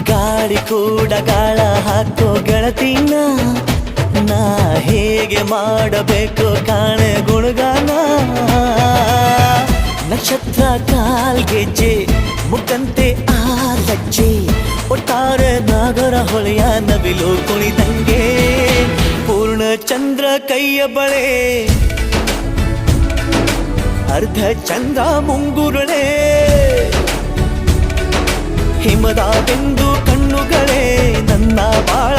ಗಾಳಿ ಕೂಡ ಗಾಳ ಹಾಕೋ ಗೆಳತಿನ ನಾ ಹೇಗೆ ಮಾಡಬೇಕು ಕಾಣೆ ಗುಣಗಾನ ನಕ್ಷತ್ರ ಕಾಲ್ಗೆಜ್ಜೆ ಮುಖಂತೆ ಆ ಲಜ್ಜೆ ಒಟ್ಟಾರೆ ನಾಗರ ಹೊಳೆಯ ನವಿಲು ಕುಣಿದಂಗೆ ಪೂರ್ಣ ಚಂದ್ರ ಕೈಯ ಬಳೆ ಅರ್ಧ ಚಂದ್ರ ಮುಂಗುರುಳೆ ಹಿಮದ ಬೆಂದು ಕಣ್ಣುಗಳೇ ನನ್ನ ಬಾಳ